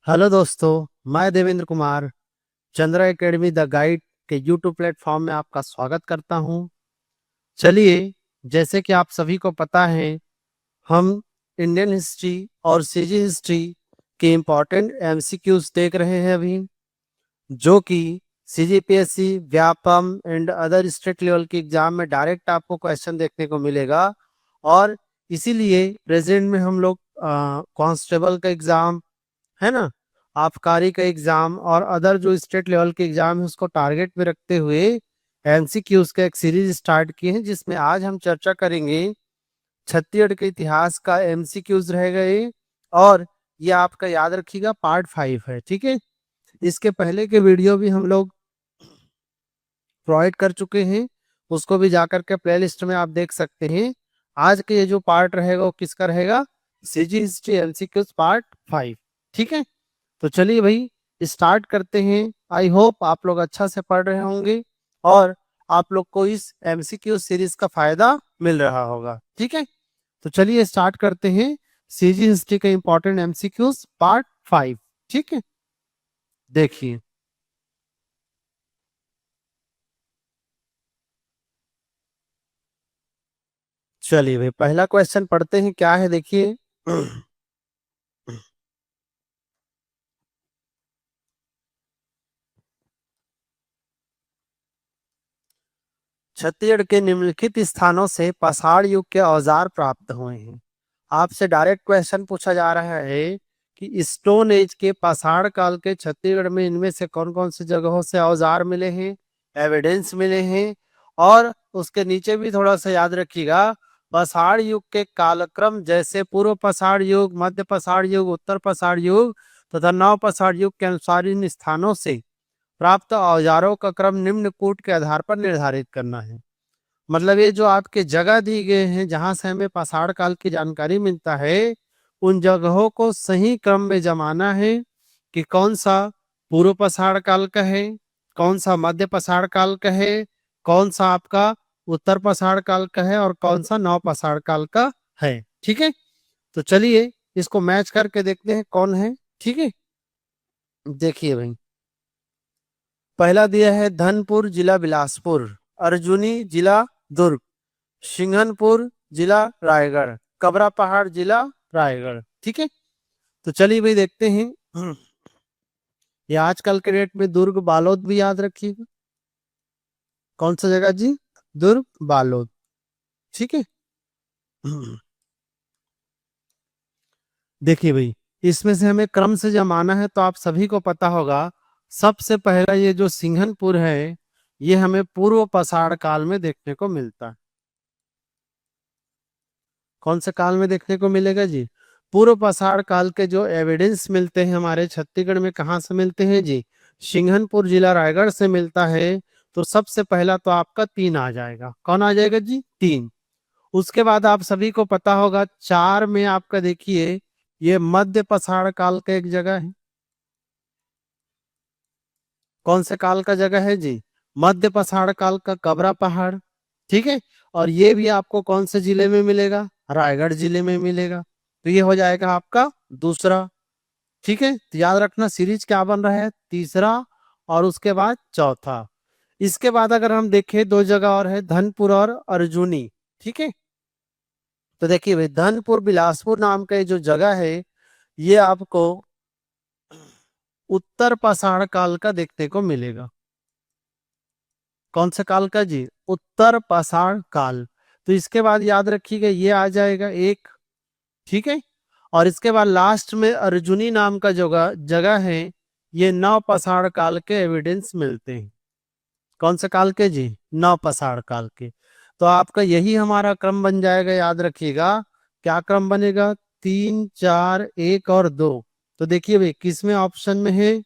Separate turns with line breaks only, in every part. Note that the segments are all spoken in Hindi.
हेलो दोस्तों, मैं Devendra Kumar Chandra academy the guide के यूट्यूब प्लेटफॉर्म में आपका स्वागत करता हूं। चलिए, जैसे कि आप सभी को पता है, हम इंडियन हिस्ट्री और सीजी हिस्ट्री के इम्पोर्टेंट एमसीक्यूज देख रहे हैं अभी, जो कि CGPSC, Vyapam and other state level के एग्जाम में डायरेक्ट आपको क्वेश्चन देखने को मिलेगा। और इसीलिए प्रेजेंट में हम लोग कांस्टेबल का एग्जाम, है ना, आबकारी का एग्जाम और अदर जो स्टेट लेवल के एग्जाम है उसको टारगेट में रखते हुए एमसीक्यूज का एक सीरीज स्टार्ट किए हैं, जिसमें आज हम चर्चा करेंगे छत्तीसगढ़ के इतिहास का एमसीक्यूज रहेगा ये। और ये आपका याद रखिएगा पार्ट 5 है, ठीक है। इसके पहले के वीडियो भी हम लोग प्रोवाइड कर चुके हैं, उसको भी जाकर के प्लेलिस्ट में आप देख सकते हैं। आज के ये जो पार्ट रहेगा वो किसका रहेगा? सीजी हिस्ट्री एमसीक्यूज पार्ट 5, ठीक है। तो चलिए भाई, स्टार्ट करते हैं। आई होप आप लोग अच्छा से पढ़ रहे होंगे और आप लोग को इस एमसीक्यू सीरीज का फायदा मिल रहा होगा, ठीक है। तो चलिए स्टार्ट करते हैं सीजी हिस्ट्री का इंपॉर्टेंट एमसीक्यूज पार्ट 5, ठीक है। देखिए, चलिए भाई पहला क्वेश्चन पढ़ते हैं, क्या है देखिए। छत्तीसगढ़ के निम्नलिखित स्थानों से पाषाण युग के औजार प्राप्त हुए हैं। आपसे डायरेक्ट क्वेश्चन पूछा जा रहा है कि स्टोन एज के पाषाण काल के छत्तीसगढ़ में इनमें से कौन कौन सी जगहों से औजार मिले हैं, एविडेंस मिले हैं। और उसके नीचे भी थोड़ा सा याद रखिएगा, पाषाण युग के कालक्रम जैसे पूर्व पाषाण युग, मध्य पाषाण युग, उत्तर पाषाण युग तथा नव पाषाण युग के अनुसार इन स्थानों से प्राप्त औजारों का क्रम निम्न कूट के आधार पर निर्धारित करना है। मतलब ये जो आपके जगह दी गए हैं जहां से हमें पाषाण काल की जानकारी मिलता है, उन जगहों को सही क्रम में जमाना है कि कौन सा पूर्व पाषाण काल का है, कौन सा मध्य पाषाण काल का है, कौन सा आपका उत्तर पाषाण काल का है और कौन सा नव पाषाण काल का है, ठीक है। तो चलिए इसको मैच करके देखते हैं कौन है, ठीक है। देखिए भाई, पहला दिया है धनपुर जिला बिलासपुर, अर्जुनी जिला दुर्ग, सिंघनपुर जिला रायगढ़, कबरा पहाड़ जिला रायगढ़, ठीक है। तो चलिए भाई देखते हैं। ये आजकल के डेट में दुर्ग बालोद भी याद रखिएगा। कौन सा जगह जी? दुर्ग बालोद, ठीक है। देखिए भाई, इसमें से हमें क्रम से जमाना है तो आप सभी को पता होगा, सबसे पहला ये जो सिंघनपुर है ये हमें पूर्व पाषाण काल में देखने को मिलता है। कौन से काल में देखने को मिलेगा जी? पूर्व पाषाण काल के जो एविडेंस मिलते हैं हमारे छत्तीसगढ़ में, कहाँ से मिलते हैं जी? सिंघनपुर जिला रायगढ़ से मिलता है। तो सबसे पहला तो आपका 3 आ जाएगा। कौन आ जाएगा जी? 3। उसके बाद आप सभी को पता होगा 4 में आपका देखिए, ये मध्य पाषाण काल का एक जगह है। कौन से काल का जगह है जी? मध्य पाषाण काल का कबरा पहाड़, ठीक है। और ये भी आपको कौन से जिले में मिलेगा? रायगढ़ जिले में मिलेगा। तो ये हो जाएगा आपका दूसरा, ठीक है। तो याद रखना सीरीज क्या बन रहा है? तीसरा और उसके बाद चौथा। इसके बाद अगर हम देखें, 2 जगह और है, धनपुर और अर्जुनी, ठीक है। तो देखिए भाई, धनपुर बिलासपुर नाम का ये जो जगह है ये आपको उत्तर पाषाण काल का देखने को मिलेगा। कौन से काल का जी? उत्तर पाषाण काल। तो इसके बाद याद रखिएगा ये आ जाएगा एक, ठीक है। और इसके बाद लास्ट में अर्जुनी नाम का जगह जगह है, ये नव पाषाण काल के एविडेंस मिलते हैं। कौन से काल के जी? नव पाषाण काल के। तो आपका यही हमारा क्रम बन जाएगा, याद रखिएगा। क्या क्रम बनेगा? 3, 4, 1 और 2। तो देखिए भाई, किसमें ऑप्शन में है?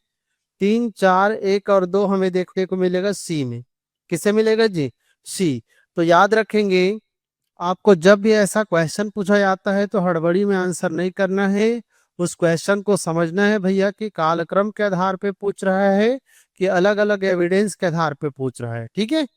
3, 4, 1 और 2 हमें देखने को मिलेगा सी में। किसे मिलेगा जी? सी। तो याद रखेंगे, आपको जब भी ऐसा क्वेश्चन पूछा जाता है तो हड़बड़ी में आंसर नहीं करना है। उस क्वेश्चन को समझना है भैया कि कालक्रम के आधार पे पूछ रहा है कि अलग अलग एविडेंस के आधार पे पूछ रहा है, ठीक है।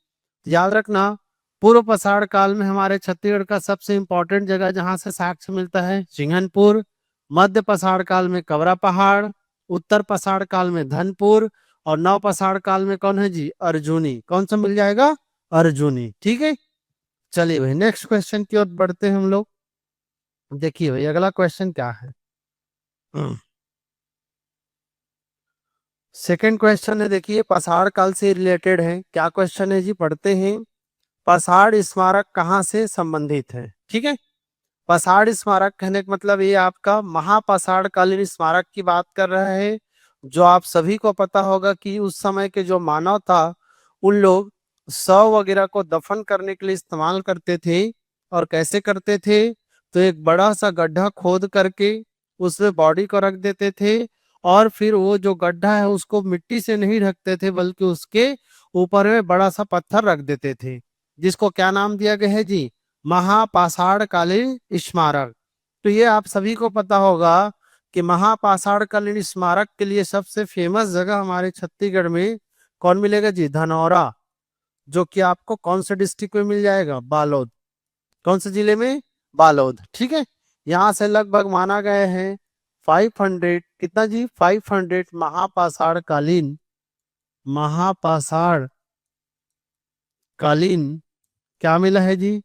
याद रखना, पूर्व पाषाण काल में हमारे छत्तीसगढ़ का सबसे इंपॉर्टेंट जगह जहां से साक्ष्य मिलता है सिंघनपुर। मध्य पाषाण काल में कबरा पहाड़। उत्तर पाषाण काल में धनपुर, और नव पाषाण काल में कौन है जी, अर्जुनी। कौन सा मिल जाएगा, अर्जुनी। ठीक है, चलिए भाई नेक्स्ट क्वेश्चन की ओर बढ़ते हैं हम लोग। देखिए भाई अगला क्वेश्चन क्या है। सेकंड क्वेश्चन है, देखिए पाषाण काल से रिलेटेड है। क्या क्वेश्चन है जी, पढ़ते हैं। पाषाण स्मारक कहाँ से संबंधित है। ठीक है, पाषाण स्मारक कहने का मतलब ये आपका महापाषाण कालीन स्मारक की बात कर रहा है। जो आप सभी को पता होगा कि उस समय के जो मानव था, उन लोग शव वगैरह को दफन करने के लिए इस्तेमाल करते थे। और कैसे करते थे, तो एक बड़ा सा गड्ढा खोद करके उसमें बॉडी को रख देते थे, और फिर वो जो गड्ढा है उसको मिट्टी से नहीं ढकते थे, बल्कि उसके ऊपर में बड़ा सा पत्थर रख देते थे, जिसको क्या नाम दिया गया है जी, महापाषाण कालीन स्मारक। तो ये आप सभी को पता होगा कि महापाषाण कालीन स्मारक के लिए सबसे फेमस जगह हमारे छत्तीसगढ़ में कौन मिलेगा जी, धनौरा। जो कि आपको कौन से डिस्ट्रिक्ट में मिल जाएगा, बालोद। कौन से जिले में, बालोद। ठीक है, यहाँ से लगभग माना गए हैं 500, कितना जी, 500 महापाषाण कालीन, महापाषाण कालीन क्या मिला है जी,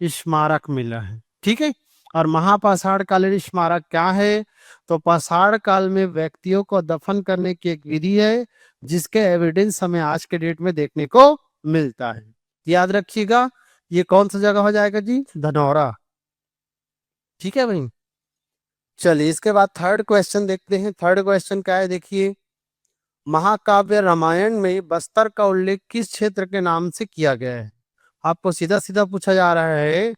स्मारक मिला है। ठीक है, और महापाषाण कालीन स्मारक क्या है, तो पाषाण काल में व्यक्तियों को दफन करने की एक विधि है, जिसके एविडेंस हमें आज के डेट में देखने को मिलता है। याद रखिएगा, ये कौन सा जगह हो जाएगा जी, धनौरा। ठीक है भाई, चलिए इसके बाद थर्ड क्वेश्चन देखते हैं। थर्ड क्वेश्चन क्या है, देखिए महाकाव्य रामायण में बस्तर का उल्लेख किस क्षेत्र के नाम से किया गया है। आपको सीधा सीधा पूछा जा रहा है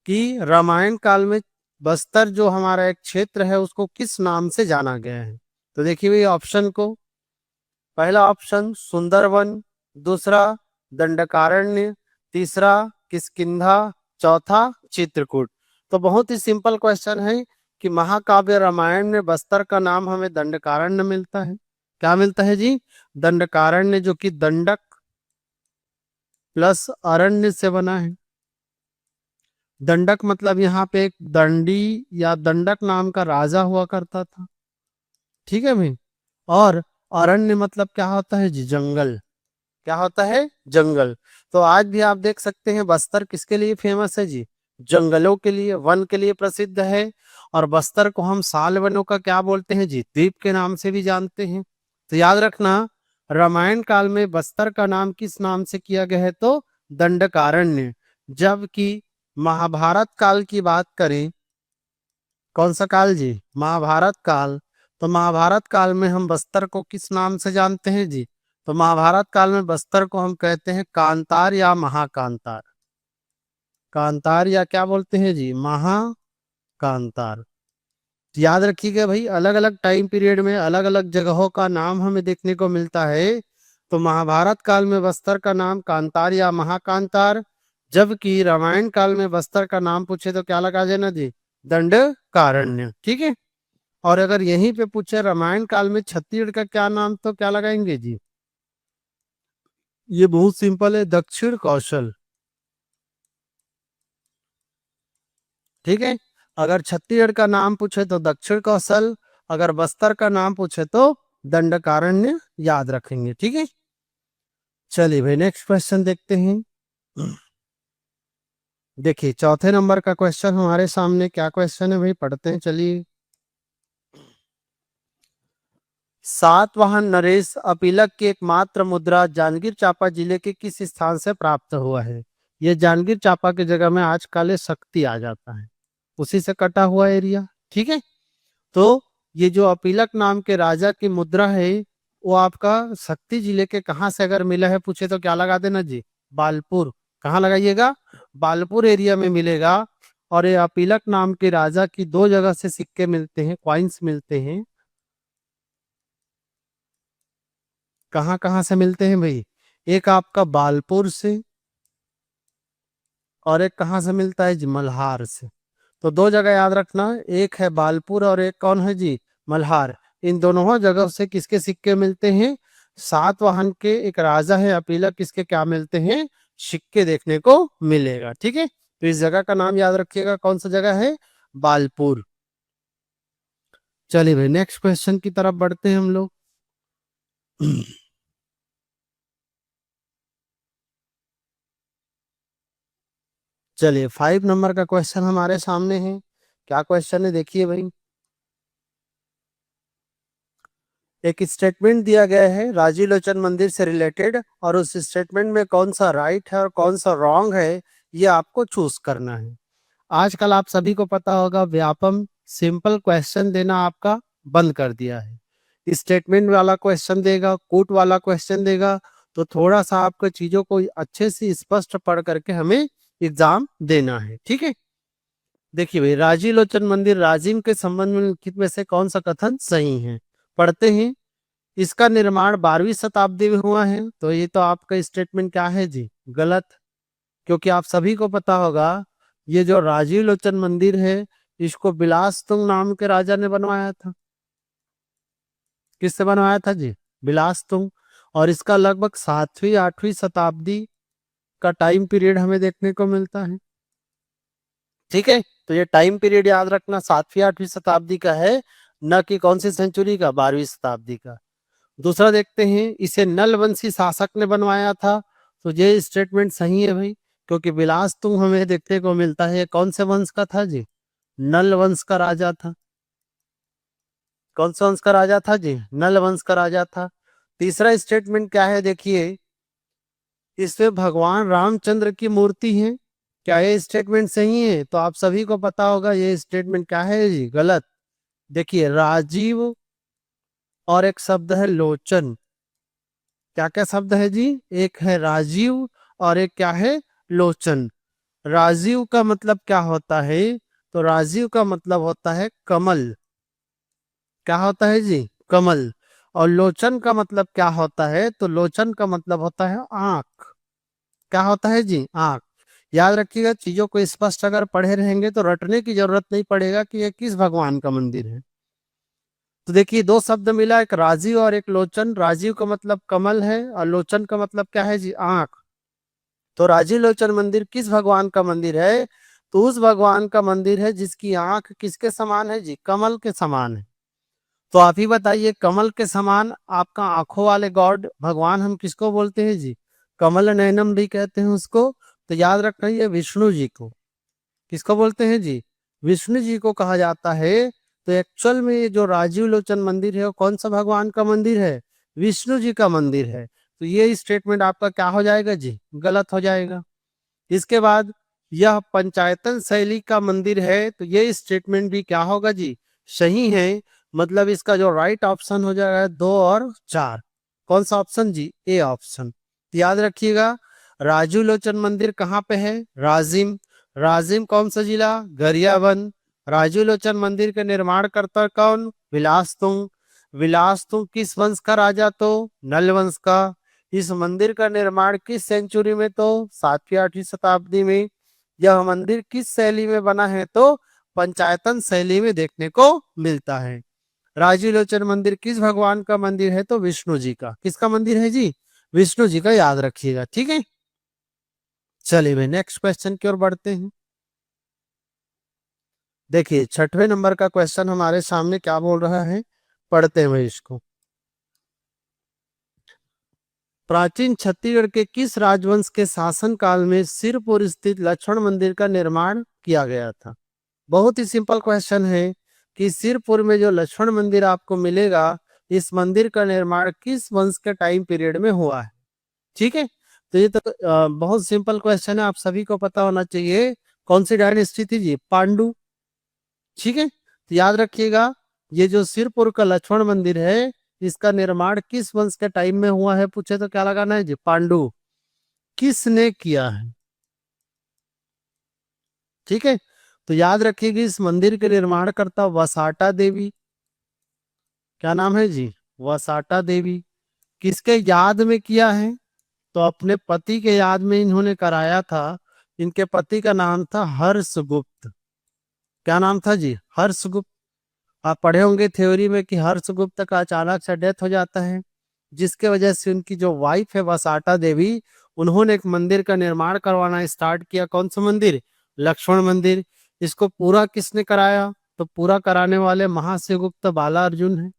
कि रामायण काल में बस्तर जो हमारा एक क्षेत्र है उसको किस नाम से जाना गया है। तो देखिए भाई ऑप्शन को, पहला ऑप्शन सुंदरवन, दूसरा दंडकारण्य, तीसरा किष्किंधा, चौथा चित्रकूट। तो बहुत ही सिंपल क्वेश्चन है कि महाकाव्य रामायण में बस्तर का नाम हमें दंडकारण्य मिलता है। क्या मिलता है जी, दंडकारण्य, जो कि दंडक प्लस अरण्य से बना है। दंडक मतलब यहाँ पे एक दंडी या दंडक नाम का राजा हुआ करता था। ठीक है भाई, और अरण्य मतलब क्या होता है जी, जंगल। क्या होता है, जंगल। तो आज भी आप देख सकते हैं बस्तर किसके लिए फेमस है जी, जंगलों के लिए, वन के लिए प्रसिद्ध है। और बस्तर को हम साल वनों का क्या बोलते हैं जी, द्वीप के नाम से भी जानते हैं। तो याद रखना, रामायण काल में बस्तर का नाम किस नाम से किया गया है, तो दंडकारण्य। जबकि महाभारत काल की बात करें, कौन सा काल जी, महाभारत काल। तो महाभारत काल में हम बस्तर को किस नाम से जानते हैं जी, तो महाभारत काल में बस्तर को हम कहते हैं कांतार या महाकांतार। कांतार या क्या बोलते हैं जी, महाकांतार। याद रखिएगा भाई, अलग अलग टाइम पीरियड में अलग अलग जगहों का नाम हमें देखने को मिलता है। तो महाभारत काल में बस्तर का नाम कांतार या महाकांतार, जबकि रामायण काल में बस्तर का नाम पूछे तो क्या लगा देना जी, दंडकारण्य। ठीक है, और अगर यहीं पे पूछे रामायण काल में छत्तीसगढ़ का क्या नाम, तो क्या लगाएंगे जी, ये बहुत सिंपल है, दक्षिण कौशल। ठीक है, अगर छत्तीसगढ़ का नाम पूछे तो दक्षिण कौशल, अगर बस्तर का नाम पूछे तो दंडकारण्य याद रखेंगे। ठीक है, चलिए भाई नेक्स्ट क्वेश्चन देखते हैं। देखिए चौथे नंबर का क्वेश्चन हमारे सामने, क्या क्वेश्चन है भाई, पढ़ते हैं चलिए। सातवाहन नरेश अपीलक की एकमात्र मुद्रा जांजगीर चांपा जिले के किस स्थान से प्राप्त हुआ है। यह जांजगीर चांपा की जगह में आज काले शक्ति आ जाता है, उसी से कटा हुआ एरिया। ठीक है, तो ये जो अपीलक नाम के राजा की मुद्रा है, वो आपका शक्ति जिले के कहाँ से अगर मिला है पूछे तो क्या लगा देना जी, बालपुर। कहाँ लगाइएगा, बालपुर एरिया में मिलेगा। और ये अपीलक नाम के राजा की दो जगह से सिक्के मिलते हैं, कॉइन्स मिलते हैं। कहाँ कहाँ से मिलते हैं भाई, एक आपका बालपुर से, और एक कहाँ से मिलता है जी, मल्हार से। तो दो जगह याद रखना, एक है बालपुर और एक कौन है जी, मल्हार। इन दोनों जगह से किसके सिक्के मिलते हैं, सातवाहन के एक राजा है अपीलक, किसके क्या मिलते हैं, सिक्के देखने को मिलेगा। ठीक है, तो इस जगह का नाम याद रखिएगा, कौन सा जगह है, बालपुर। चलिए भाई नेक्स्ट क्वेश्चन की तरफ बढ़ते हैं हम लोग। चलिए 5 नंबर का क्वेश्चन हमारे सामने है। क्या क्वेश्चन है देखिए भाई। एक स्टेटमेंट दिया गया है राजीव लोचन मंदिर से रिलेटेड, और उस स्टेटमेंट में कौन सा राइट है और कौन सा रॉन्ग है ये आपको चूज करना है। आजकल आप सभी को पता होगा व्यापम सिंपल क्वेश्चन देना आपका बंद कर दिया है। स्टेटमेंट वाला क्वेश्चन देगा, कोट वाला क्वेश्चन देगा, तो थोड़ा सा आपको चीजों को अच्छे से स्पष्ट पढ़ करके हमें एग्जाम देना है, ठीक है। देखिए भाई, राजीव लोचन मंदिर राजिम के संबंध में निम्नलिखित में से कौन सा कथन सही है। पढ़ते हैं। इसका निर्माण 12वीं शताब्दी में हुआ है, तो ये तो आपका स्टेटमेंट क्या है जी, गलत। क्योंकि आप सभी को पता होगा ये जो राजीव लोचन मंदिर है इसको बिलासतुंग नाम के राजा ने बनवाया था। किससे बनवाया था जी, बिलासतुंग। और इसका लगभग 7वीं 8वीं शताब्दी का टाइम पीरियड हमें देखने को मिलता है, ठीक है। तो ये टाइम पीरियड याद रखना 7वीं 8वीं शताब्दी का है, न कि कौन सी सेंचुरी का, 12वीं शताब्दी का। दूसरा देखते हैं, इसे नलवंशी शासक ने बनवाया था, तो ये स्टेटमेंट सही है भाई। क्योंकि बिलासतुंग हमें देखने को मिलता है कौन से वंश का था जी, नल वंश का राजा था। कौन से वंश का राजा था जी, नल वंश का राजा था। तीसरा स्टेटमेंट क्या है देखिए, इसमें भगवान रामचंद्र की मूर्ति है। क्या ये स्टेटमेंट सही है, तो आप सभी को पता होगा ये स्टेटमेंट क्या है जी, गलत। देखिए राजीव और एक शब्द है लोचन। क्या क्या शब्द है जी, एक है राजीव और एक क्या है, लोचन। राजीव का मतलब क्या होता है, तो राजीव का मतलब होता है कमल। क्या होता है जी, कमल। और लोचन का मतलब क्या होता है, तो लोचन का मतलब होता है आंख। क्या होता है जी, आंख। याद रखिएगा, चीजों को स्पष्ट अगर पढ़े रहेंगे तो रटने की जरूरत नहीं पड़ेगा कि ये किस भगवान का मंदिर है। तो देखिए दो शब्द मिला, एक राजीव और एक लोचन। राजीव का मतलब कमल है और लोचन का मतलब क्या है जी, आंख। तो राजीव लोचन मंदिर किस भगवान का मंदिर है, तो उस भगवान का मंदिर है जिसकी आंख किसके समान है जी, कमल के समान है। तो आप ही बताइए, कमल के समान आपका आंखों वाले गॉड भगवान हम किसको बोलते हैं जी, कमल नयनम भी कहते हैं उसको। तो याद रखना ये विष्णु जी को। किसको बोलते हैं जी, विष्णु जी को कहा जाता है। तो एक्चुअल में ये जो राजीव लोचन मंदिर है वो कौन सा भगवान का मंदिर है, विष्णु जी का मंदिर है। तो ये स्टेटमेंट आपका क्या हो जाएगा जी, गलत हो जाएगा। इसके बाद, यह पंचायतन शैली का मंदिर है, तो ये स्टेटमेंट भी क्या होगा जी, सही है। मतलब इसका जो राइट ऑप्शन हो जाएगा 2 और 4। कौन सा ऑप्शन जी, ए ऑप्शन। याद रखिएगा, राजू लोचन मंदिर कहाँ पे है, राजिम। राजिम कौन सा जिला, गरियाबंद। राजू लोचन मंदिर के निर्माण करता कौन, विलासतुंग। विलासतुंग किस वंश का राजा, तो नल वंश का। इस मंदिर का निर्माण किस सेंचुरी में, तो 7वीं 8वीं शताब्दी में। यह मंदिर किस शैली में बना है, तो पंचायतन शैली में देखने को मिलता है। राजीव लोचन मंदिर किस भगवान का मंदिर है, तो विष्णु जी का। किसका मंदिर है जी, विष्णु जी का, याद रखिएगा, ठीक है। चलिए भाई नेक्स्ट क्वेश्चन की ओर बढ़ते हैं। देखिए 6वें नंबर का क्वेश्चन हमारे सामने क्या बोल रहा है, पढ़ते हैं भाई इसको। प्राचीन छत्तीसगढ़ के किस राजवंश के शासन काल में सिरपुर स्थित लक्ष्मण मंदिर का निर्माण किया गया था। बहुत ही सिंपल क्वेश्चन है कि सिरपुर में जो लक्ष्मण मंदिर आपको मिलेगा, इस मंदिर का निर्माण किस वंश के टाइम पीरियड में हुआ है, ठीक है। तो ये तो बहुत सिंपल क्वेश्चन है, आप सभी को पता होना चाहिए। कौन सी डायनेस्टी थी जी, पांडु, ठीक है। तो याद रखिएगा, ये जो सिरपुर का लक्ष्मण मंदिर है इसका निर्माण किस वंश के टाइम में हुआ है, पूछे तो क्या लगाना है जी, पांडु। किसने किया है, ठीक है। तो याद रखिएगा, इस मंदिर के निर्माण करता वसाटा देवी। क्या नाम है जी, वसाटा देवी। किसके याद में किया है, तो अपने पति के याद में इन्होंने कराया था। इनके पति का नाम था हर्षगुप्त। क्या नाम था जी, हर्षगुप्त। आप पढ़े होंगे थ्योरी में कि हर्षगुप्त का अचानक से डेथ हो जाता है, जिसके वजह से उनकी जो वाइफ है वसाटा देवी, उन्होंने एक मंदिर का निर्माण करवाना स्टार्ट किया। कौन सा मंदिर, लक्ष्मण मंदिर। इसको पूरा किसने कराया, तो पूरा कराने वाले महाशिवगुप्त बाला अर्जुन है।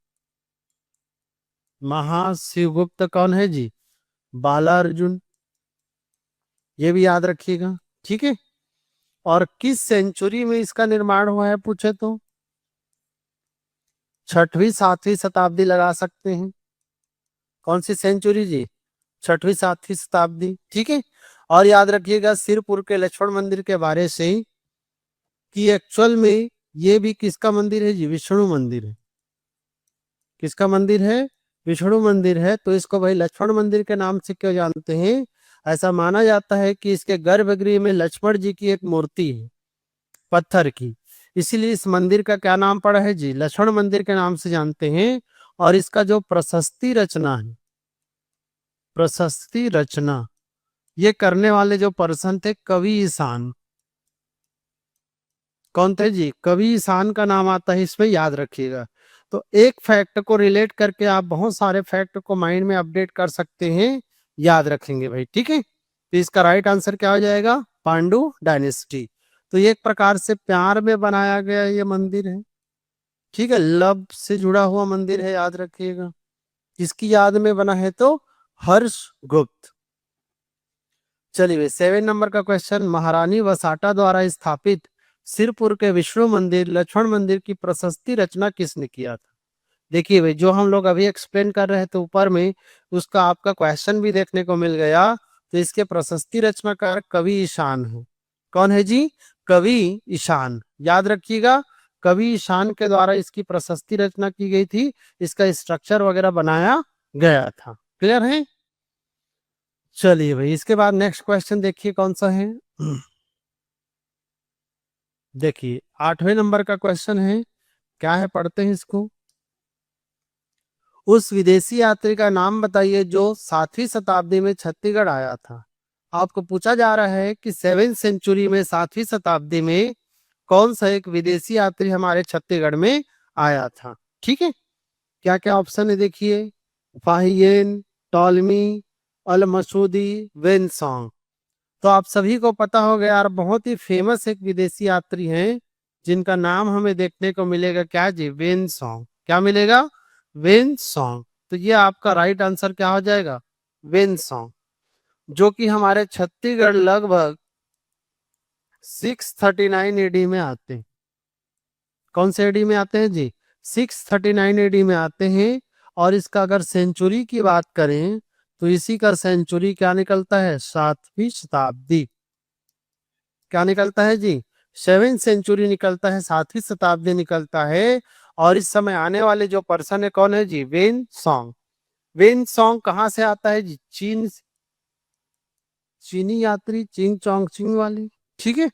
महाशिवगुप्त कौन है जी? बाला अर्जुन, ये भी याद रखिएगा। ठीक है। और किस सेंचुरी में इसका निर्माण हुआ है पूछे तो 6वीं 7वीं शताब्दी लगा सकते हैं। कौन सी सेंचुरी जी? 6वीं 7वीं शताब्दी। ठीक है। और याद रखिएगा सिरपुर के लक्ष्मण मंदिर के बारे से कि एक्चुअल में ये भी किसका मंदिर है जी? विष्णु मंदिर है। किसका मंदिर है? विष्णु मंदिर है। तो इसको भाई लक्ष्मण मंदिर के नाम से क्यों जानते हैं? ऐसा माना जाता है कि इसके गर्भगृह में लक्ष्मण जी की एक मूर्ति है पत्थर की, इसीलिए इस मंदिर का क्या नाम पड़ा है जी? लक्ष्मण मंदिर के नाम से जानते हैं। और इसका जो प्रशस्ति रचना है, प्रशस्ति रचना ये करने वाले जो पर्सन थे कवि ईशान। कौन थे जी? कवि ईशान का नाम आता है इसमें, याद रखिएगा। तो एक फैक्ट को रिलेट करके आप बहुत सारे फैक्ट को माइंड में अपडेट कर सकते हैं, याद रखेंगे भाई। ठीक है। तो इसका राइट आंसर क्या हो जाएगा? पांडु डायनेस्टी। तो ये एक प्रकार से प्यार में बनाया गया ये मंदिर है। ठीक है। लव से जुड़ा हुआ मंदिर है, याद रखिएगा। किसकी याद में बना है? तो हर्ष गुप्त। चलिए भाई 7 नंबर का क्वेश्चन, महारानी वसाटा द्वारा स्थापित सिरपुर के विष्णु मंदिर लक्ष्मण मंदिर की प्रशस्ति रचना किसने किया था? देखिए भाई जो हम लोग अभी एक्सप्लेन कर रहे थे ऊपर में, उसका आपका क्वेश्चन भी देखने को मिल गया। तो इसके प्रशस्ति रचनाकार कवि ईशान है। कौन है जी? कवि ईशान। याद रखिएगा कवि ईशान के द्वारा इसकी प्रशस्ति रचना की गई थी, इसका स्ट्रक्चर वगैरह बनाया गया था। क्लियर है? चलिए भाई इसके बाद नेक्स्ट क्वेश्चन देखिए कौन सा है। देखिए 8वें नंबर का क्वेश्चन है, क्या है पढ़ते हैं इसको। उस विदेशी यात्री का नाम बताइए जो 7वीं शताब्दी में छत्तीसगढ़ आया था। आपको पूछा जा रहा है कि 7th सेंचुरी में 7वीं शताब्दी में कौन सा एक विदेशी यात्री हमारे छत्तीसगढ़ में आया था। ठीक है। क्या क्या ऑप्शन है देखिए, फाहियन, टॉलमी, अल मसूदी, वेनसोंग। तो आप सभी को पता हो गया यार, बहुत ही फेमस एक विदेशी यात्री हैं जिनका नाम हमें देखने को मिलेगा क्या जी? वेनसोंग। क्या मिलेगा? वेनसोंग। तो ये आपका राइट आंसर क्या हो जाएगा? वेनसोंग, जो कि हमारे छत्तीसगढ़ लगभग 639 एडी में आते हैं। कौन से एडी में आते हैं जी? 639 एडी में आते हैं। और इसका अगर सेंचुरी की बात करें तो इसी का सेंचुरी क्या निकलता है? 7वीं शताब्दी। क्या निकलता है जी? 7th सेंचुरी निकलता है, 7वीं शताब्दी निकलता है। और इस समय आने वाले जो पर्सन है कौन है जी? Wen Song. वेन सॉन्ग कहाँ से आता है जी? चीन। चीनी यात्री चिंग चोंग चिंग वाली। ठीक है।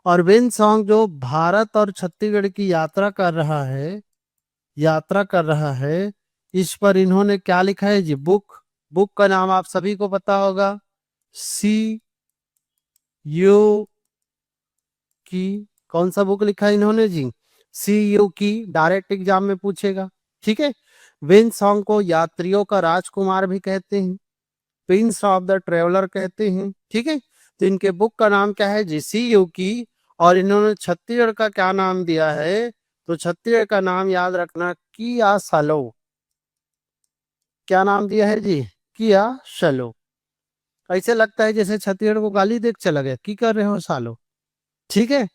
और वेन सॉन्ग जो भारत और छत्तीसगढ़ की यात्रा कर रहा है, यात्रा कर रहा है, इस पर इन्होंने क्या लिखा है जी? बुक। बुक का नाम आप सभी को पता होगा, सी यू की। कौन सा बुक लिखा है इन्होंने जी? सी यू की। डायरेक्ट एग्जाम में पूछेगा। ठीक है। वेन सॉन्ग को यात्रियों का राजकुमार भी कहते हैं, प्रिंस ऑफ द ट्रेवलर कहते हैं। ठीक है। तो इनके बुक का नाम क्या है जी? सी यू की। और इन्होंने छत्तीसगढ़ का क्या नाम दिया है? तो छत्तीसगढ़ का नाम याद रखना, किया सालो। क्या नाम दिया है जी? किया सालो। ऐसे लगता है जैसे छत्तीसगढ़ को गाली देख चला गया, की कर रहे हो सालो। ठीक है।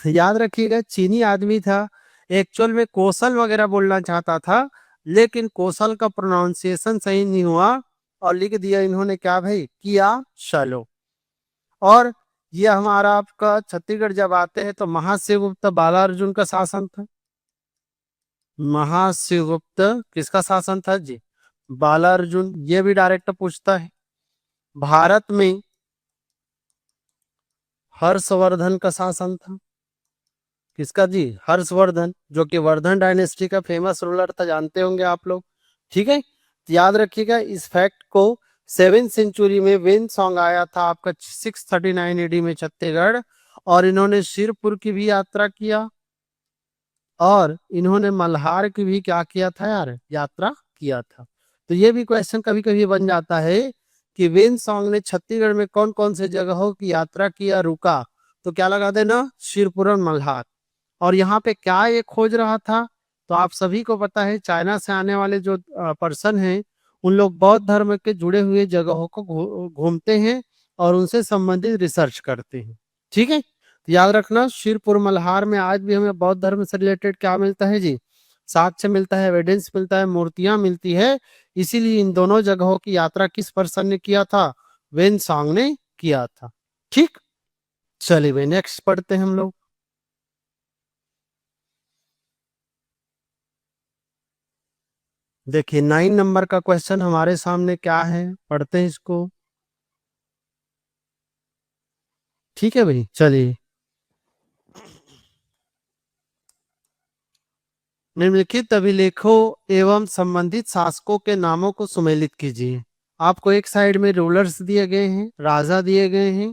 याद रखिएगा चीनी आदमी था, एक्चुअल में कौशल वगैरह बोलना चाहता था, लेकिन कौशल का प्रोनाउंसिएशन सही नहीं हुआ और लिख दिया इन्होंने क्या भाई? किया चलो। और ये हमारा आपका छत्तीसगढ़ जब आते हैं तो महाशिवगुप्त बाला अर्जुन का शासन था। महाशिवगुप्त किसका शासन था जी? बाला अर्जुन। ये भी डायरेक्ट पूछता है। भारत में हर्षवर्धन का शासन था। किसका जी? हर्षवर्धन, जो कि वर्धन डायनेस्टी का फेमस रूलर था, जानते होंगे आप लोग। ठीक है। तो याद रखिएगा इस फैक्ट को, 7th सेंचुरी में वेन सॉन्ग आया था आपका 639 एडी में छत्तीसगढ़। और इन्होंने सिरपुर की भी यात्रा किया और इन्होंने मल्हार की भी क्या किया था यार? यात्रा किया था। तो ये भी क्वेश्चन कभी कभी बन जाता है कि वेन सॉन्ग ने छत्तीसगढ़ में कौन कौन से जगहों की यात्रा किया, रुका। तो क्या लगा देना? सिरपुर और मल्हार। और यहाँ पे क्या ये खोज रहा था? तो आप सभी को पता है चाइना से आने वाले जो पर्सन हैं उन लोग बौद्ध धर्म के जुड़े हुए जगहों को घूमते हैं और उनसे संबंधित रिसर्च करते हैं। ठीक है, तो याद रखना शिरपुर मल्हार में आज भी हमें बौद्ध धर्म से रिलेटेड क्या मिलता है जी? साक्ष्य मिलता है, एविडेंस मिलता है, मूर्तियां मिलती है। इसीलिए इन दोनों जगहों की यात्रा किस पर्सन ने किया था? वेन सांग ने किया था। ठीक, चलिए भाई नेक्स्ट पढ़ते हैं हम लोग। देखिए 9 नंबर का क्वेश्चन हमारे सामने क्या है, पढ़ते हैं इसको। ठीक है भाई, चलिए। निम्नलिखित अभिलेखों एवं संबंधित शासकों के नामों को सुमेलित कीजिए। आपको एक साइड में रूलर्स दिए गए हैं, राजा दिए गए हैं,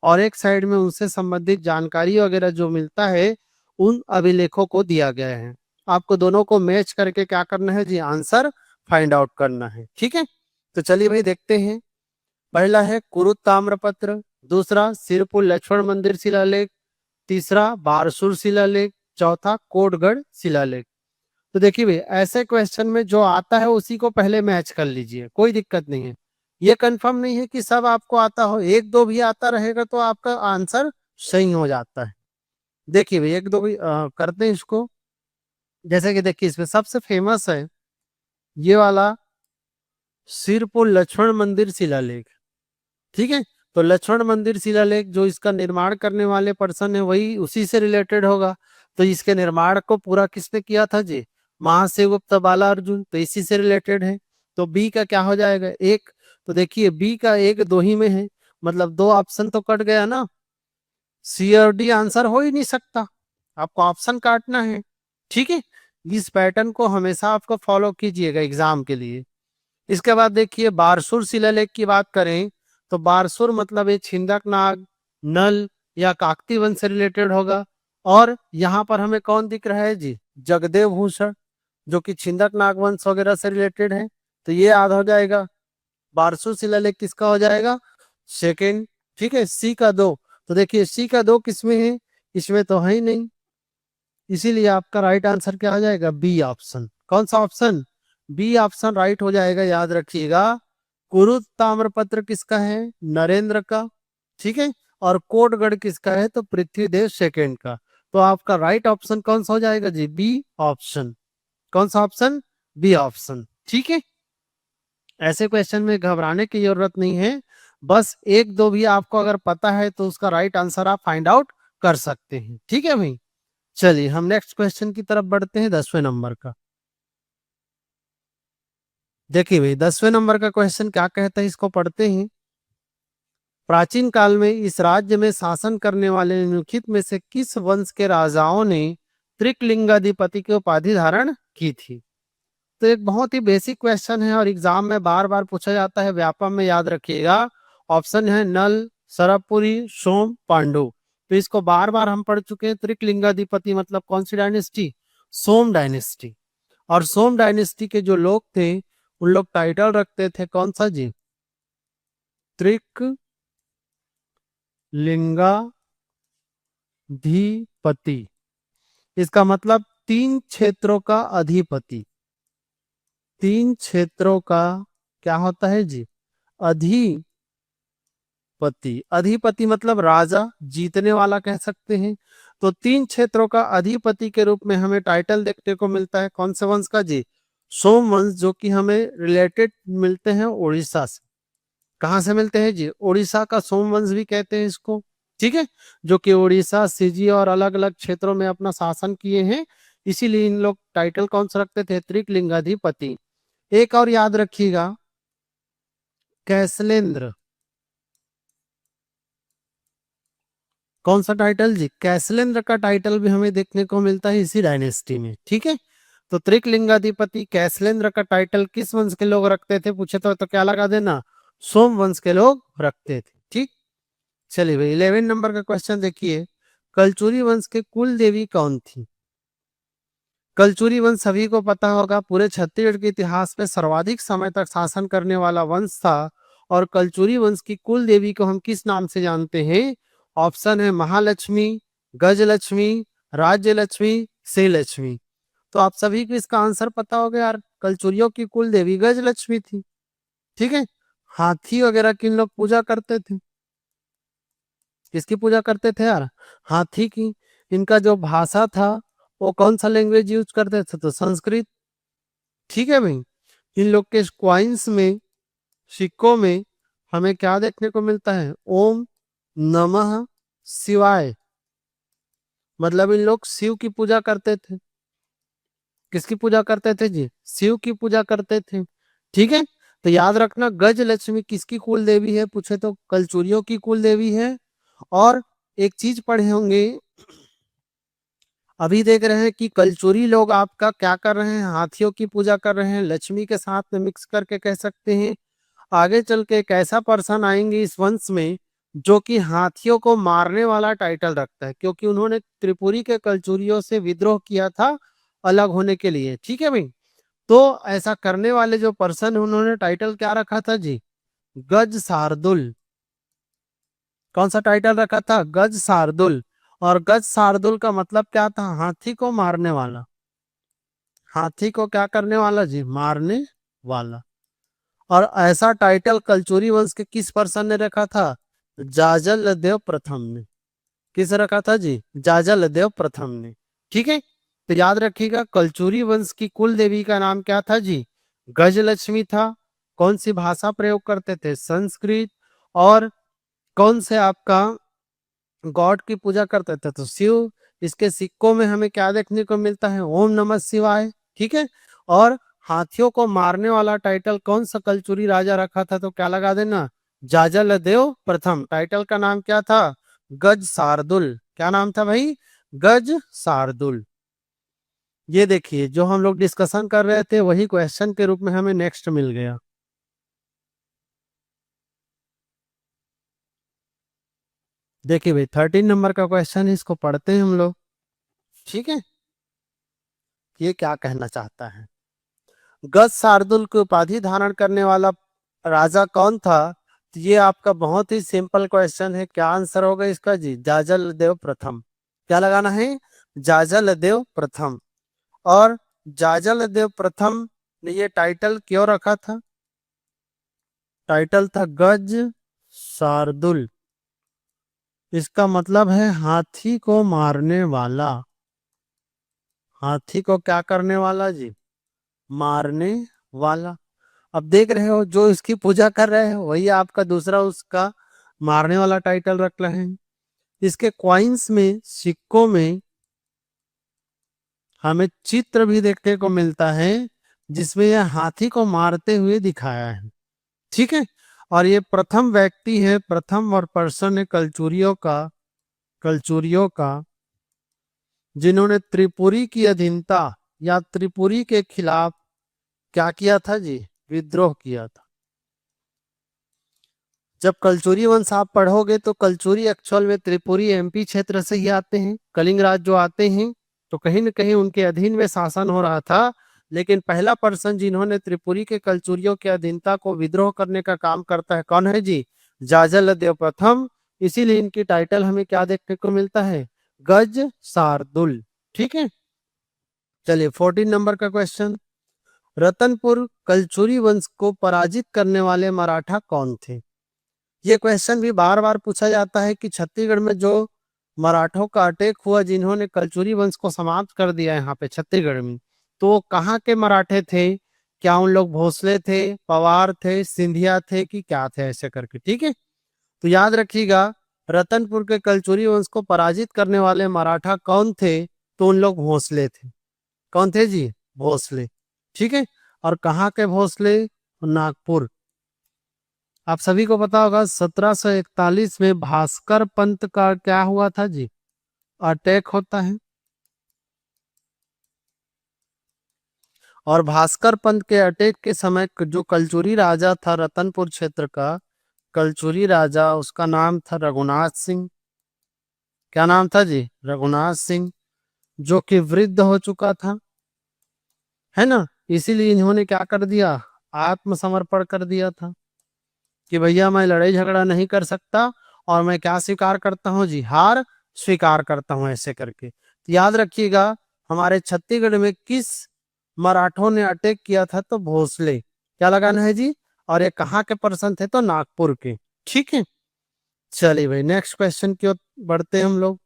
और एक साइड में उनसे संबंधित जानकारी वगैरह जो मिलता है उन अभिलेखों को दिया गया है। आपको दोनों को मैच करके क्या करना है जी? आंसर फाइंड आउट करना है। ठीक है, तो चलिए भाई देखते हैं। पहला है कुरुत ताम्रपत्र, दूसरा सिरपुर लक्ष्मण मंदिर शिलालेख, तीसरा बारसूर शिलालेख, चौथा कोटगढ़ शिलालेख। तो देखिए भाई ऐसे क्वेश्चन में जो आता है उसी को पहले मैच कर लीजिए, कोई दिक्कत नहीं है। ये कंफर्म नहीं है कि सब आपको आता हो, एक दो भी आता रहेगा तो आपका आंसर सही हो जाता है। देखिए भाई एक दो भी करते हैं इसको। जैसे कि देखिए इसमें सबसे फेमस है ये वाला सिरपुर लक्ष्मण मंदिर शिलालेख। ठीक है, तो लक्ष्मण मंदिर शिलालेख जो इसका निर्माण करने वाले पर्सन है वही उसी से रिलेटेड होगा। तो इसके निर्माण को पूरा किसने किया था जी? महासेवगुप्त बालार्जुन, तो इसी से रिलेटेड है। तो बी का क्या हो जाएगा? एक। तो देखिए बी का एक दो ही में है, मतलब दो ऑप्शन तो कट गया ना। सी और डी आंसर हो ही नहीं सकता, आपको ऑप्शन काटना है। ठीक है, इस पैटर्न को हमेशा आपको फॉलो कीजिएगा एग्जाम के लिए। इसके बाद देखिए बारसूर शिलालेख की बात करें तो बारसूर मतलब ये छिंदक नाग, नल या काकती वंश से रिलेटेड होगा। और यहाँ पर हमें कौन दिख रहा है जी? जगदेव भूषण, जो कि छिंदक नाग वंश वगैरह से रिलेटेड है। तो ये याद हो जाएगा। बारसूर शिलालेख किसका हो जाएगा? सेकेंड। ठीक है, सी का दो। तो देखिए सी का दो किसमें है? इसमें तो है ही नहीं, इसीलिए आपका राइट आंसर क्या हो जाएगा? B option. कौन सा ऑप्शन? बी ऑप्शन राइट हो जाएगा, याद रखिएगा। कुरुत ताम्रपत्र किसका है? नरेंद्र का। ठीक है, और कोटगढ़ किसका है? तो पृथ्वीदेव सेकेंड का। तो आपका राइट ऑप्शन कौन सा हो जाएगा जी? B option. कौन सा ऑप्शन? B option. ठीक है, ऐसे क्वेश्चन में घबराने की जरूरत नहीं है। बस एक दो भी आपको अगर पता है तो उसका राइट आंसर आप फाइंड आउट कर सकते हैं। ठीक है भाई, चलिए हम नेक्स्ट क्वेश्चन की तरफ बढ़ते हैं, 10वें नंबर का। देखिए भाई 10वें नंबर का क्वेश्चन क्या कहता है, इसको पढ़ते हैं। प्राचीन काल में इस राज्य में शासन करने वाले निम्नलिखित में से किस वंश के राजाओं ने त्रिकलिंगाधिपति की उपाधि धारण की थी? तो एक बहुत ही बेसिक क्वेश्चन है और एग्जाम में बार बार पूछा जाता है, व्यापम में याद रखिएगा। ऑप्शन है नल, सरबपुरी, सोम, पांडु। तो इसको बार बार हम पढ़ चुके हैं। त्रिकलिंगाधिपति मतलब कौन सी डायनेस्टी? सोम डायनेस्टी। और सोम डायनेस्टी के जो लोग थे उन लोग टाइटल रखते थे कौन सा जी? त्रिक लिंगाधिपति। इसका मतलब तीन क्षेत्रों का अधिपति। तीन क्षेत्रों का क्या होता है जी? अधिपति। अधिपति मतलब राजा, जीतने वाला कह सकते हैं। तो तीन क्षेत्रों का अधिपति के रूप में हमें टाइटल देखने को मिलता है कौन से वंश का जी? सोम वंश, जो कि हमें रिलेटेड मिलते हैं उड़ीसा से। कहाँ से मिलते हैं जी? उड़ीसा का सोमवंश भी कहते हैं इसको। ठीक है, जो कि उड़ीसा, सिजी और अलग अलग क्षेत्रों में अपना शासन किए हैं। इसीलिए इन लोग टाइटल कौन सा रखते थे? त्रिकलिंगाधिपति। एक और याद रखिएगा, कैसलेंद्र। कौन सा टाइटल जी? कैसलेंद्र का टाइटल भी हमें देखने को मिलता है इसी डायनेस्टी में। ठीक है, तो त्रिकलिंगाधिपति कैसलेंद्र का टाइटल किस वंश के लोग रखते थे पूछे तो क्या लगा देना? सोम वंश के लोग रखते थे। ठीक, चलिए भाई 11 नंबर का क्वेश्चन देखिए। कलचुरी वंश के कुल देवी कौन थी? कलचुरी वंश सभी को पता होगा, पूरे छत्तीसगढ़ के इतिहास में सर्वाधिक समय तक शासन करने वाला वंश था। और कलचुरी वंश की कुल देवी को हम किस नाम से जानते हैं? ऑप्शन है महालक्ष्मी, गजलक्ष्मी, राज्य लक्ष्मी, श्री लक्ष्मी। तो आप सभी को इसका आंसर पता होगा यार, कलचुरियों की कुल देवी गज लक्ष्मी थी। ठीक है, हाथी वगैरह किन लोग पूजा करते थे, किसकी पूजा करते थे यार, हाथी की। इनका जो भाषा था वो कौन सा लैंग्वेज यूज करते थे, तो संस्कृत। ठीक है भाई, इन लोग के क्वाइंस में, सिक्कों में हमें क्या देखने को मिलता है, ओम नमः शिवाय। मतलब इन लोग शिव की पूजा करते थे, किसकी पूजा करते थे जी, शिव की पूजा करते थे। ठीक है, तो याद रखना गज लक्ष्मी किसकी कुल देवी है, पूछे तो कलचुरियों की कुल देवी है। और एक चीज पढ़े होंगे, अभी देख रहे हैं कि कलचुरी लोग आपका क्या कर रहे हैं, हाथियों की पूजा कर रहे हैं, लक्ष्मी के साथ में मिक्स करके कह सकते हैं। आगे चल के एक ऐसा पर्सन आएंगे इस वंश में जो कि हाथियों को मारने वाला टाइटल रखता है, क्योंकि उन्होंने त्रिपुरी के कलचुरियों से विद्रोह किया था अलग होने के लिए। ठीक है भाई, तो ऐसा करने वाले जो पर्सन है उन्होंने टाइटल क्या रखा था जी, गज शार्दुल। कौन सा टाइटल रखा था, गज शार्दुल। और गज शार्दुल का मतलब क्या था, हाथी को मारने वाला। हाथी को क्या करने वाला जी, मारने वाला। और ऐसा टाइटल कलचुरी वंश के किस पर्सन ने रखा था, जाजल देव प्रथम ने। किस रखा था जी, जाजल देव प्रथम ने। ठीक है, तो याद रखिएगा कलचुरी वंश की कुल देवी का नाम क्या था जी, गजलक्ष्मी था। कौन सी भाषा प्रयोग करते थे, संस्कृत। और कौन से आपका गॉड की पूजा करते थे, तो शिव। इसके सिक्कों में हमें क्या देखने को मिलता है, ओम नमः शिवाय। ठीक है, और हाथियों को मारने वाला टाइटल कौन सा कलचुरी राजा रखा था, तो क्या लगा देना, जाजल देव प्रथम। टाइटल का नाम क्या था, गज शार्दुल। क्या नाम था भाई, गज शार्दुल। ये देखिए जो हम लोग डिस्कशन कर रहे थे वही क्वेश्चन के रूप में हमें नेक्स्ट मिल गया। देखिए भाई 13 नंबर का क्वेश्चन है, इसको पढ़ते हैं हम लोग। ठीक है, ये क्या कहना चाहता है, गज शार्दुल की उपाधि धारण करने वाला राजा कौन था। तो ये आपका बहुत ही सिंपल क्वेश्चन है, क्या आंसर होगा इसका जी, जाजल देव प्रथम। क्या लगाना है, जाजल देव प्रथम। और जाजल देव प्रथम ने ये टाइटल क्यों रखा था, टाइटल था गज शार्दुल। इसका मतलब है हाथी को मारने वाला। हाथी को क्या करने वाला जी, मारने वाला। अब देख रहे हो जो इसकी पूजा कर रहे हैं वही आपका दूसरा उसका मारने वाला टाइटल रख रहे हैं। इसके क्वाइंस में, सिक्कों में हमें चित्र भी देखने को मिलता है जिसमें यह हाथी को मारते हुए दिखाया है। ठीक है, और ये प्रथम व्यक्ति है, प्रथम और पर्सन है कलचुरियों का जिन्होंने त्रिपुरी की अधीनता या त्रिपुरी के खिलाफ क्या किया था जी, विद्रोह किया था। जब कलचुरी वंश आप पढ़ोगे तो कलचुरी एक्चुअल में त्रिपुरी एमपी क्षेत्र से ही आते हैं। कलिंग राज जो आते हैं तो कहीं न कहीं उनके अधीन में शासन हो रहा था, लेकिन पहला पर्सन जिन्होंने त्रिपुरी के कलचुरियों की अधीनता को विद्रोह करने का काम करता है कौन है जी, जाजल देव प्रथम। इसीलिए इनकी टाइटल हमें क्या देखने को मिलता है, गज शार्दुल। ठीक है, चलिए 14 नंबर का क्वेश्चन, रतनपुर कलचुरी वंश को पराजित करने वाले मराठा कौन थे। ये क्वेश्चन भी बार बार पूछा जाता है कि छत्तीसगढ़ में जो मराठों का अटैक हुआ जिन्होंने कलचुरी वंश को समाप्त कर दिया यहाँ पे छत्तीसगढ़ में, तो वो कहाँ के मराठे थे, क्या उन लोग भोसले थे, पवार थे, सिंधिया थे कि क्या थे, ऐसे करके। ठीक है, तो याद रखिएगा रतनपुर के कलचुरी वंश को पराजित करने वाले मराठा कौन थे, तो उन लोग भोसले थे। कौन थे जी, भोसले। ठीक है, और कहाँ के भोसले, नागपुर। आप सभी को पता होगा 1741 में भास्कर पंत का क्या हुआ था जी, अटैक होता है। और भास्कर पंत के अटैक के समय जो कलचुरी राजा था रतनपुर क्षेत्र का, कलचुरी राजा उसका नाम था रघुनाथ सिंह। क्या नाम था जी, रघुनाथ सिंह, जो कि वृद्ध हो चुका था, है ना। इसीलिए इन्होंने क्या कर दिया, आत्मसमर्पण कर दिया था कि भैया मैं लड़ाई झगड़ा नहीं कर सकता और मैं क्या स्वीकार करता हूँ जी, हार स्वीकार करता हूँ, ऐसे करके। याद रखिएगा, हमारे छत्तीसगढ़ में किस मराठों ने अटैक किया था? तो भोसले। क्या लगाना है जी? और ये कहाँ के पर्सन थे? तो नागपुर के। ठीक है, चलिए भाई नेक्स्ट क्वेश्चन की ओर बढ़ते हैं हम लोग।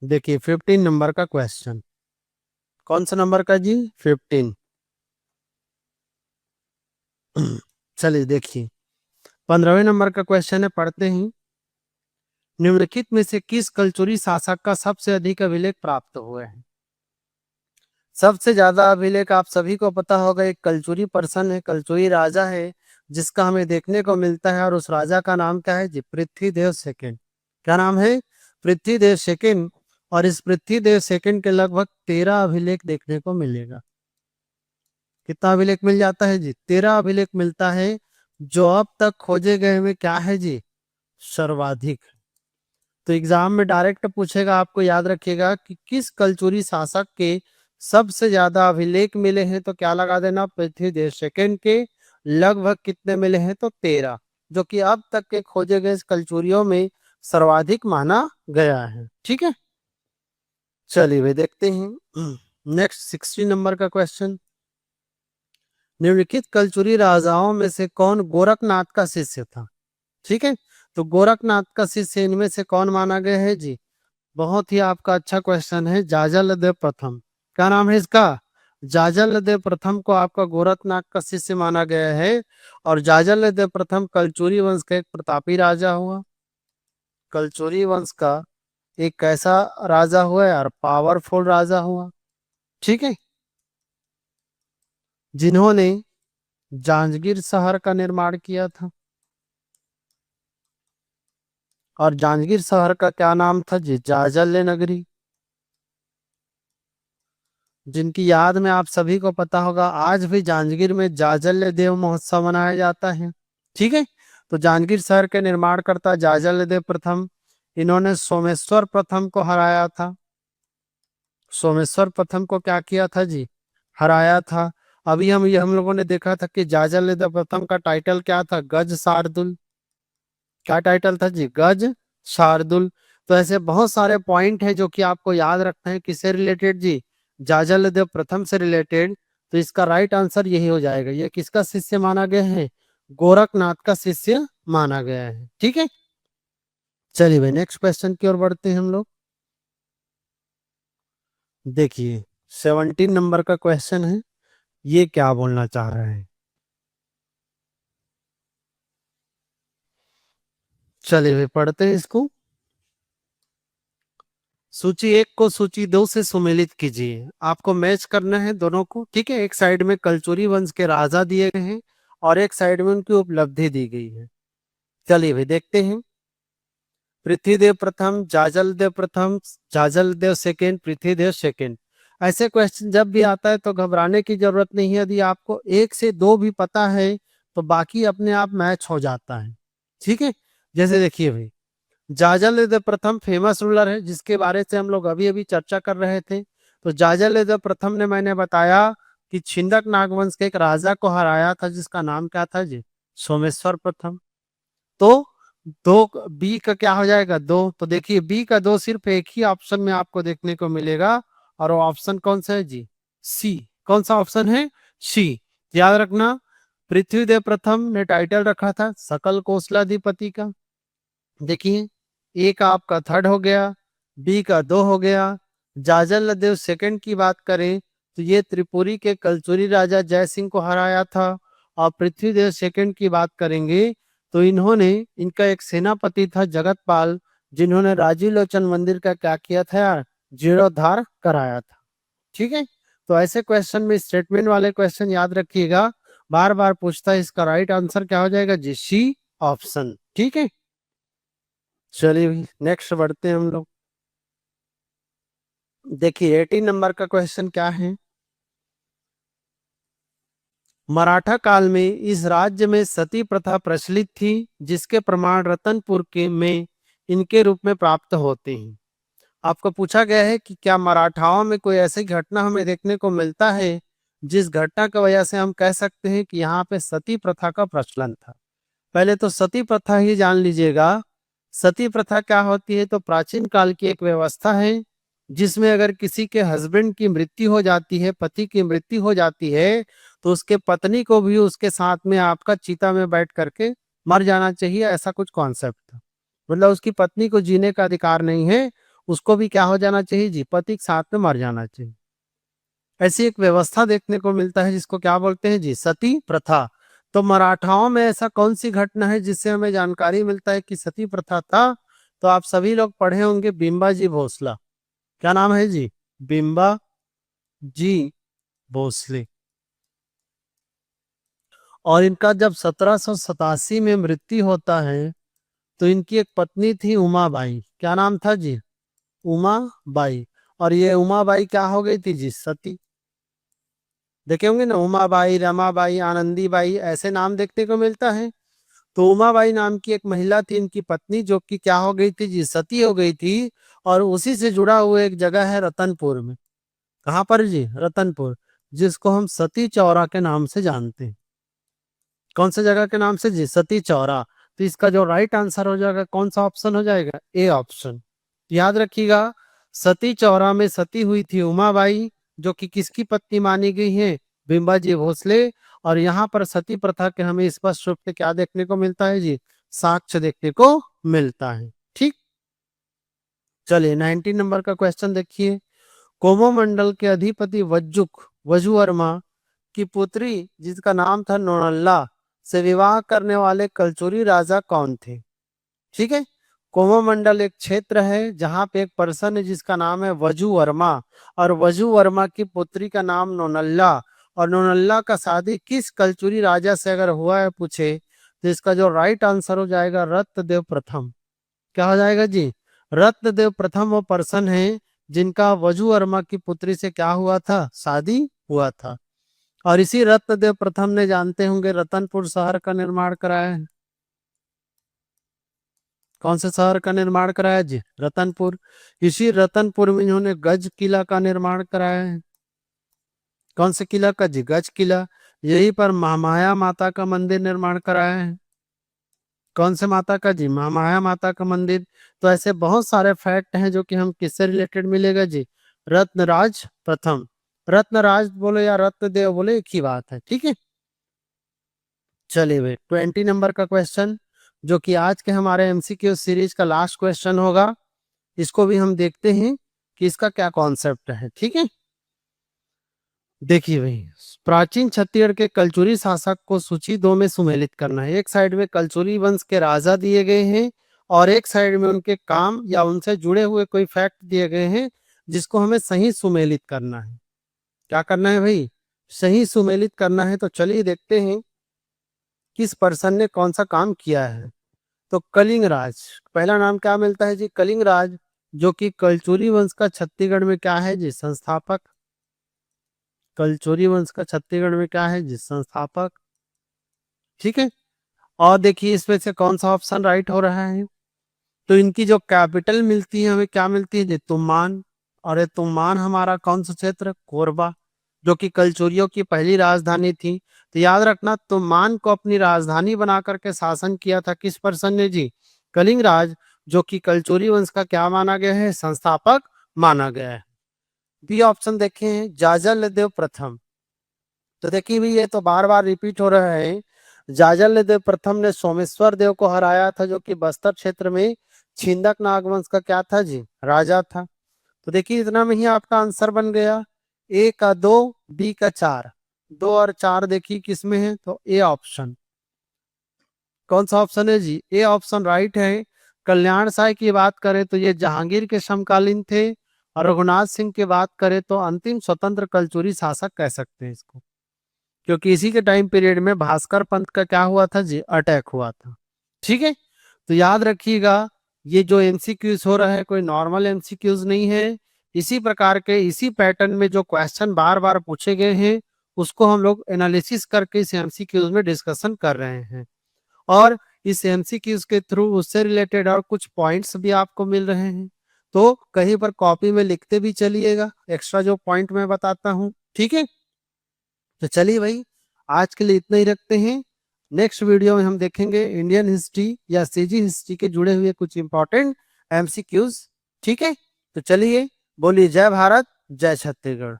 देखिए 15 नंबर का क्वेश्चन, कौन सा नंबर का जी? 15। चलिए देखिए 15वें नंबर का क्वेश्चन है, पढ़ते हैं। निम्नलिखित में से किस कलचुरी शासक का सबसे अधिक अभिलेख प्राप्त हुए हैं? सबसे ज्यादा अभिलेख आप सभी को पता होगा, एक कलचुरी पर्सन है, कलचुरी राजा है, जिसका हमें देखने को मिलता है, और उस राजा का नाम क्या है जी? पृथ्वीदेव सेकंड। क्या नाम है? पृथ्वीदेव सेकंड। और इस पृथ्वीदेव सेकंड के लगभग 13 अभिलेख देखने को मिलेगा। कितना अभिलेख मिल जाता है जी? 13 अभिलेख मिलता है, जो अब तक खोजे गए में क्या है जी? सर्वाधिक। तो एग्जाम में डायरेक्ट पूछेगा, आपको याद रखिएगा कि किस कलचुरी शासक के सबसे ज्यादा अभिलेख मिले हैं, तो क्या लगा देना? पृथ्वीदेव सेकंड के लगभग कितने मिले हैं? तो 13, जो कि अब तक के खोजे गए कलचुरियों में सर्वाधिक माना गया है। ठीक है, चलिए भाई देखते हैं नेक्स्ट 16 नंबर का क्वेश्चन। निम्नलिखित कलचुरी राजाओं में से कौन गोरखनाथ का शिष्य था? ठीक है, तो गोरखनाथ का शिष्य इनमें से कौन माना गया है जी? बहुत ही आपका अच्छा क्वेश्चन है, जाजलदेव प्रथम। क्या नाम है इसका? जाजलदेव प्रथम को आपका गोरखनाथ का शिष्य माना गया है। और जाजलदेव प्रथम कलचुरी वंश का एक प्रतापी राजा हुआ। कलचुरी वंश का एक कैसा राजा हुआ यार? पावरफुल राजा हुआ। ठीक है, जिन्होंने जांजगीर शहर का निर्माण किया था। और जांजगीर शहर का क्या नाम था जी? जाजल्य नगरी। जिनकी याद में आप सभी को पता होगा, आज भी जांजगीर में जाजल्य देव महोत्सव मनाया जाता है। ठीक है, तो जांजगीर शहर के निर्माणकर्ता जाजल्य देव प्रथम, इन्होंने सोमेश्वर प्रथम को हराया था। सोमेश्वर प्रथम को क्या किया था जी? हराया था। अभी हम लोगों ने देखा था कि जाजल्य देव प्रथम का टाइटल क्या था? गज शार्दुल। क्या टाइटल था जी? गज शार्दुल। तो ऐसे बहुत सारे पॉइंट है जो कि आपको याद रखना है, किससे रिलेटेड जी? जाजलदेव प्रथम से रिलेटेड। तो इसका राइट आंसर यही हो जाएगा। ये किसका शिष्य माना गया है? गोरखनाथ का शिष्य माना गया है। ठीक है, चलिए भाई नेक्स्ट क्वेश्चन की ओर बढ़ते हैं हम लोग। देखिए 17 नंबर का क्वेश्चन है, ये क्या बोलना चाह रहे हैं? चलिए भाई पढ़ते हैं इसको। सूची एक को सूची दो से सुमेलित कीजिए। आपको मैच करना है दोनों को। ठीक है, एक साइड में कलचुरी वंश के राजा दिए गए हैं, और एक साइड में उनकी उपलब्धि दी गई है। चलिए भाई देखते हैं। पृथ्वीदेव प्रथम, जाजलदेव प्रथम, जाजलदेव सेकेंड, पृथ्वीदेव सेकेंड। ऐसे क्वेश्चन जब भी आता है तो घबराने की जरूरत नहीं है। यदि आपको एक से दो भी पता है तो बाकी अपने आप मैच हो जाता है। ठीक है, जैसे देखिए भाई, जाजलदेव प्रथम फेमस रूलर है, जिसके बारे से हम लोग अभी अभी चर्चा कर रहे थे। तो जाजलदेव प्रथम ने, मैंने बताया कि छिंदक नागवंश के एक राजा को हराया था, जिसका नाम क्या था जी? सोमेश्वर प्रथम। तो दो बी का क्या हो जाएगा? दो। तो देखिए बी का दो सिर्फ एक ही ऑप्शन में आपको देखने को मिलेगा, और वो ऑप्शन कौन सा है जी? सी। कौन सा ऑप्शन है? सी। याद रखना, पृथ्वीदेव प्रथम ने टाइटल रखा था सकल कोसलाधिपति का। देखिए ए का आपका थर्ड हो गया, बी का दो हो गया। जाजलदेव सेकंड की बात करें तो ये त्रिपुरी के कलचुरी राजा जय सिंह को हराया था। और पृथ्वीदेव सेकंड की बात करेंगे तो इन्होंने, इनका एक सेनापति था जगतपाल, जिन्होंने राजीव लोचन मंदिर का क्या किया था यार? जीर्णोद्धार कराया था। ठीक है, तो ऐसे क्वेश्चन में स्टेटमेंट वाले क्वेश्चन याद रखिएगा, बार बार पूछता है। इसका राइट आंसर क्या हो जाएगा जी? C option. ठीक है, चलिए नेक्स्ट बढ़ते हैं हम लोग। देखिए 18 नंबर का क्वेश्चन क्या है? मराठा काल में इस राज्य में सती प्रथा प्रचलित थी, जिसके प्रमाण रतनपुर के में इनके रूप में प्राप्त होते हैं। आपको पूछा गया है कि क्या मराठाओं में कोई ऐसी घटना हमें देखने को मिलता है, जिस घटना की वजह से हम कह सकते हैं कि यहाँ पे सती प्रथा का प्रचलन था। पहले तो सती प्रथा ही जान लीजिएगा। सती प्रथा क्या होती है? तो प्राचीन काल की एक व्यवस्था है, जिसमें अगर किसी के हस्बैंड की मृत्यु हो जाती है, पति की मृत्यु हो जाती है, तो उसके पत्नी को भी उसके साथ में आपका चीता में बैठ करके मर जाना चाहिए, ऐसा कुछ कॉन्सेप्ट था। मतलब उसकी पत्नी को जीने का अधिकार नहीं है, उसको भी क्या हो जाना चाहिए जी, पति के साथ में मर जाना चाहिए। ऐसी एक व्यवस्था देखने को मिलता है जिसको क्या बोलते हैं जी, सती प्रथा। तो मराठाओं में ऐसा कौन सी घटना है जिससे हमें जानकारी मिलता है कि सती प्रथा था? तो आप सभी लोग पढ़े होंगे बिम्बा जी भोसला। क्या नाम है जी? बिम्बा जी भोसले। और इनका जब 1787 में मृत्यु होता है तो इनकी एक पत्नी थी उमाबाई। क्या नाम था जी? उमाबाई। और ये उमाबाई क्या हो गई थी जी? सती। देखे होंगे ना, उमाबाई, रमाबाई, आनंदीबाई, ऐसे नाम देखने को मिलता है। तो उमाबाई नाम की एक महिला थी इनकी पत्नी, जो कि क्या हो गई थी जी? सती हो गई थी। और उसी से जुड़ा हुआ एक जगह है रतनपुर में। कहाँ पर जी? रतनपुर, जिसको हम सती चौरा के नाम से जानते हैं। कौन सी जगह के नाम से जी? सती चौरा। तो इसका जो राइट आंसर हो जाएगा कौन सा ऑप्शन हो जाएगा? A option. याद रखिएगा, सती चौरा में सती हुई थी उमाबाई, जो कि किसकी पत्नी मानी गई है? बिम्बाजी भोसले। और यहाँ पर सती प्रथा के हमें स्पष्ट रूप से क्या देखने को मिलता है जी? साक्ष्य देखने को मिलता है। ठीक, चलिए 19 नंबर का क्वेश्चन देखिए। कोमोमंडल के अधिपति वजुवर्मा की पुत्री जिसका नाम था नोनल्ला से विवाह करने वाले कलचुरी राजा कौन थे? ठीक है, कोमोमंडल एक क्षेत्र है जहां पे एक पर्सन है जिसका नाम है वजू वर्मा। और वजू वर्मा की पुत्री का नाम नोनल्ला। और नोनल्ला का शादी किस कलचुरी राजा से अगर हुआ है पूछे, तो इसका जो राइट आंसर हो जाएगा रत्नदेव प्रथम। क्या हो जाएगा जी? रत्नदेव प्रथम वो पर्सन है जिनका वजू वर्मा की पुत्री से क्या हुआ था? शादी हुआ था। और इसी रत्नदेव प्रथम ने, जानते होंगे, रतनपुर शहर का निर्माण कराया है। कौन से शहर का निर्माण कराया जी? रतनपुर। इसी रतनपुर में इन्होंने गज किला का निर्माण कराया है। कौन से किला का जी? गज किला। यहीं पर महामाया माता का मंदिर निर्माण कराया है। कौन से माता का जी? महामाया माता का मंदिर। तो ऐसे बहुत सारे फैक्ट हैं जो कि हम किससे रिलेटेड मिलेगा जी? रत्नराज प्रथम। रत्नराज बोले या रत्नदेव बोले, एक ही बात है। ठीक है, चलिए भाई 20 नंबर का क्वेश्चन, जो कि आज के हमारे एमसीक्यू सीरीज का लास्ट क्वेश्चन होगा। इसको भी हम देखते हैं कि इसका क्या कॉन्सेप्ट है। ठीक है, देखिए भाई, प्राचीन छत्तीसगढ़ के कलचुरी शासक को सूची 2 में सुमेलित करना है। एक साइड में कलचुरी वंश के राजा दिए गए हैं और एक साइड में उनके काम या उनसे जुड़े हुए कोई फैक्ट दिए गए हैं, जिसको हमें सही सुमेलित करना है। क्या करना है भाई? सही सुमेलित करना है। तो चलिए देखते हैं किस पर्सन ने कौन सा काम किया है। तो कलिंग राज, पहला नाम क्या मिलता है जी? कलिंग राज, जो कि कलचुरी वंश का छत्तीसगढ़ में क्या है जी? संस्थापक। कलचुरी वंश का छत्तीसगढ़ में क्या है जी? संस्थापक। ठीक है, और देखिए इसमें से कौन सा ऑप्शन राइट हो रहा है? तो इनकी जो कैपिटल मिलती है हमें, क्या मिलती है जी? तुम्मान। और ये तुम्मान हमारा कौन सा क्षेत्र? कोरबा, जो कि कलचुरियों की पहली राजधानी थी। तो याद रखना, तुम्मान को अपनी राजधानी बना करके शासन किया था किस पर्सन ने जी? कलिंग राज, जो कि कलचुरी वंश का क्या माना गया है? संस्थापक माना गया है। बी ऑप्शन देखें, जाजलदेव प्रथम। तो देखिए भी ये तो बार बार रिपीट हो रहा है। जाजलदेव प्रथम ने सोमेश्वर देव को हराया था, जो कि बस्तर क्षेत्र में छिंदक नागवंश का क्या था जी? राजा था। तो देखिए इतना में ही आपका आंसर बन गया। ए का 2, बी का 4। 2 और 4 देखिए किसमें है? तो ए ऑप्शन। कौन सा ऑप्शन है जी? ए ऑप्शन राइट है। कल्याण साय की बात करें तो ये जहांगीर के समकालीन थे। और रघुनाथ सिंह की बात करें तो अंतिम स्वतंत्र कलचुरी शासक कह सकते हैं इसको, क्योंकि इसी के टाइम पीरियड में भास्कर पंत का क्या हुआ था जी? अटैक हुआ था। ठीक है, तो याद रखिएगा, ये जो एमसीक्यूज हो रहा है कोई नॉर्मल एमसीक्यूज नहीं है। इसी प्रकार के, इसी पैटर्न में जो क्वेश्चन बार बार पूछे गए हैं, उसको हम लोग एनालिसिस करके इस एमसीक्यूज में डिस्कशन कर रहे हैं। और इस एमसीक्यूज के थ्रू उससे रिलेटेड और कुछ पॉइंट्स भी आपको मिल रहे हैं। तो कहीं पर कॉपी में लिखते भी चलिएगा एक्स्ट्रा जो पॉइंट मैं बताता हूँ। ठीक है, तो चलिए भाई, आज के लिए इतना ही रखते हैं। नेक्स्ट वीडियो में हम देखेंगे इंडियन हिस्ट्री या सीजी हिस्ट्री के जुड़े हुए कुछ इंपॉर्टेंट एमसीक्यूज। ठीक है, तो चलिए, बोलिए जय भारत, जय छत्तीसगढ़।